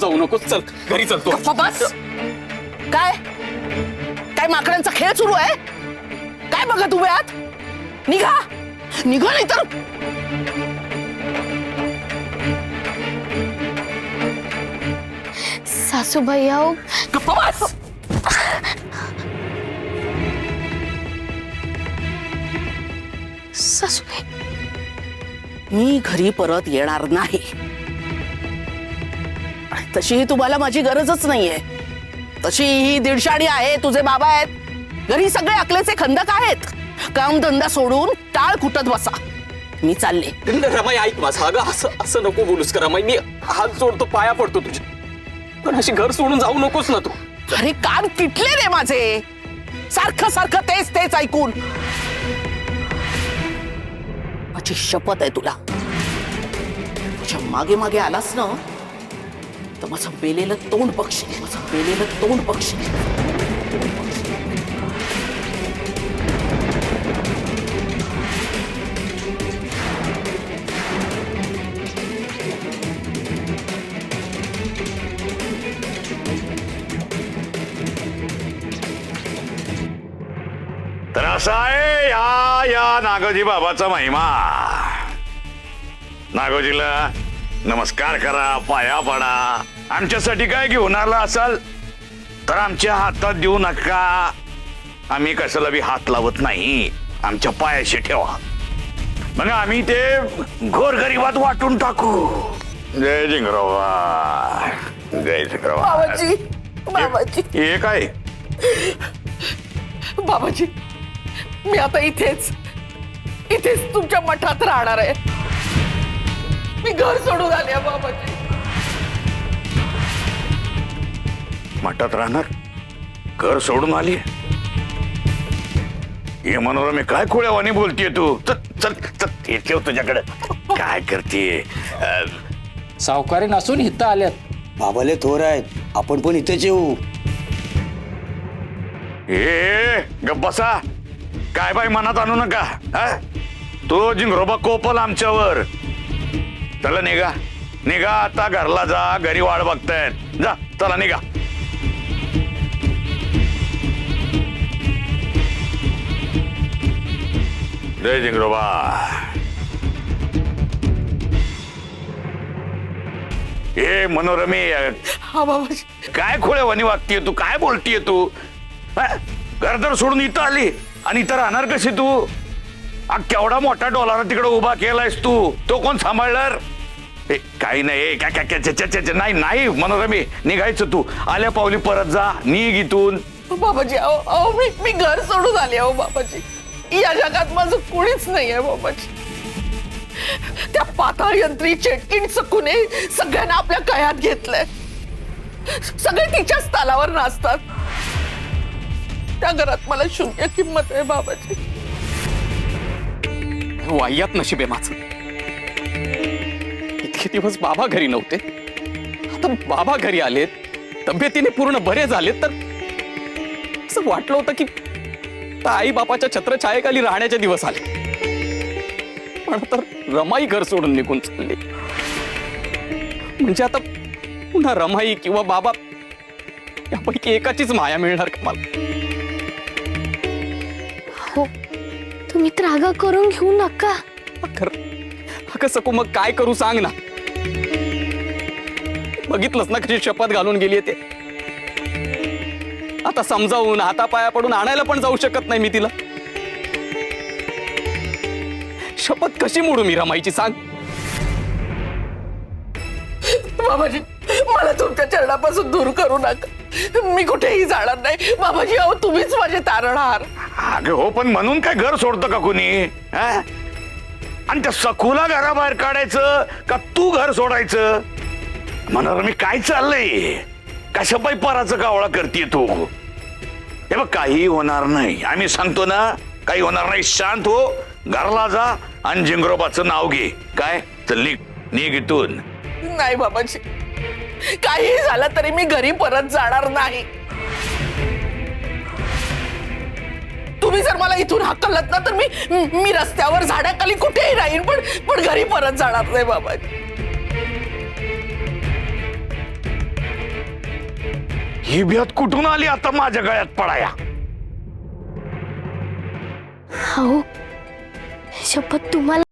जाऊ नकोस, चल घरी चलतो. गप्पा बस. काय काय माकडांचा खेळ सुरू आहे? काय बघा तुम्ही आत? निघा निघा नाही तर. सासूबाई आओ. गप्पा बस. सासूबाई मी घरी परत येणार नाही. तशीही तुम्हाला माझी गरजच नाहीये. तशी ही दीडशाणी आहे, तुझे बाबा आहेत, घरी सगळे अकलेचे खंदक आहेत. कामधंदा सोडून टाळ कुटत बसा. मी चालले. रमाई ऐक माझं. अगं असं असं नको बोलूस का रमाई. मी हात जोडतो, पाया पडतो तुझ्या, पण अशी घर सोडून जाऊ नकोस ना तू. अरे कान किटले रे माझे, सारखं सारखं तेच तेच ऐकून. माझी शपथ आहे तुला, तुझ्या मागे मागे आलास ना तर माझं बेलेलं तोंड बघशील. माझं बेलेलं तोंड बघशील. तर असा आहे या नागोजी बाबाचा महिमा. नागोजीला नमस्कार करा, पाया पडा. आमच्यासाठी काय घेऊन आला असाल तर आमच्या हातात देऊ नका. आम्ही कशाला बी हात लावत नाही. आमच्या पायाशी ठेवा, मग आम्ही ते गोरगरिबात वाटून टाकू. जय जिंगरावा, जय जिंगरावा. बाबाजी बाबाजी हे काय बाबाजी, मी आता इथेच इथेच तुमच्या मठात राहणार आहे. मी घर सोडून आले बाबाजी. मठात राहणार? घर सोडून आली? हे मनोरमे काय खोळ्यावानी बोलतीये तू. चल चल चल, हे ठेव तुझ्याकडे. काय करतीये? सावकारी नसून इथं आल्यात. बाबाले थोर आहेत, आपण पण इथेच येऊ. ए गप्प बसा. काय बाई मनात आणू नका. तो जिंगरोबा कोपल आमच्यावर. चला निघा निघा, आता घरला जा. घरी वाट बघतायत. जा चला निघा. जय जिंगरोबा. ए मनोरमे, हा बाबाजी. काय खोळ्यावानी वागतीये तू? काय बोलतीये तू? घरदार सोडून इथं आली आणि इथं राहणार कशी तू? केवढा मोठा डॉलर तिकडे उभा केलायस तू, तो कोण सांभाळणार? काही नाही. नाही नाही मनोरमे, निघायचं तू. आल्या पावली परत जा. निघ इथून. बाबाजी अहो अहो, मी घर सोडून आले अहो बाबाजी. या जगात माझं कुणीच नाहीये बाबाजी. त्या पाताळ यंत्री चेटकीण चकुने सगळ्यांना आपल्या कयात घेतलंय. सगळे तिच्याच तालावर नाचतात. त्या घरात मला शून्य किंमत आहे बाबाजी. वाह्यात नशीब आहे माझं. इतके दिवस बाबा घरी नव्हते, आता बाबा घरी आलेत, तब्येतीने पूर्ण बरे झालेत, तर असं वाटलं होतं की आई बापाच्या छत्रछायेखाली राहण्याचे दिवस आले. पण आता रमाई घर सोडून निघून चालली. म्हणजे आता पुन्हा रमाई किंवा बाबा यापैकी एकाचीच माया मिळणार का मला? हो, तुम्ही त्रागा करून घेऊ नका. कसं मग काय करू सांग ना. बघितलंस ना कशी शपथ घालून गेली ते. आता समजावून हातापाया पडून आणायला पण जाऊ शकत नाही मी तिला. शपथ कशी मोडू मी रमाईची सांग? बाबाजी मला तुमच्या चरणापासून दूर करू नका. मी कुठेही जाणार नाही बाबाजी. अहो तुम्हीच माझे तारणहार. अगं हो, पण म्हणून काय घर सोडतं का कुणी? आणि त्या सखूला घराबाहेर काढायचं का तू घर सोडायचं? म्हणणार मी काय चाललंय? कशा पायी पराचं कावळा करतीये तू? हे बघ, काही होणार नाही. आम्ही सांगतो ना, काही होणार नाही. शांत हो, घरला जा आणि जिंगरोबाचं नाव घे. काय तर निघ इथून. नाही बाबाजी, काही झालं तरी मी घरी परत जाणार नाही. तुम्ही जर मला इथून हाकलत ना तर मी रस्त्यावर झाडाखाली कुठेही राहीन, पण घरी परत जाणार नाही बाबाजी. ही भ्यात कुठून आली आता माझ्या गळ्यात पडाया? हो शपथ तुम्हाला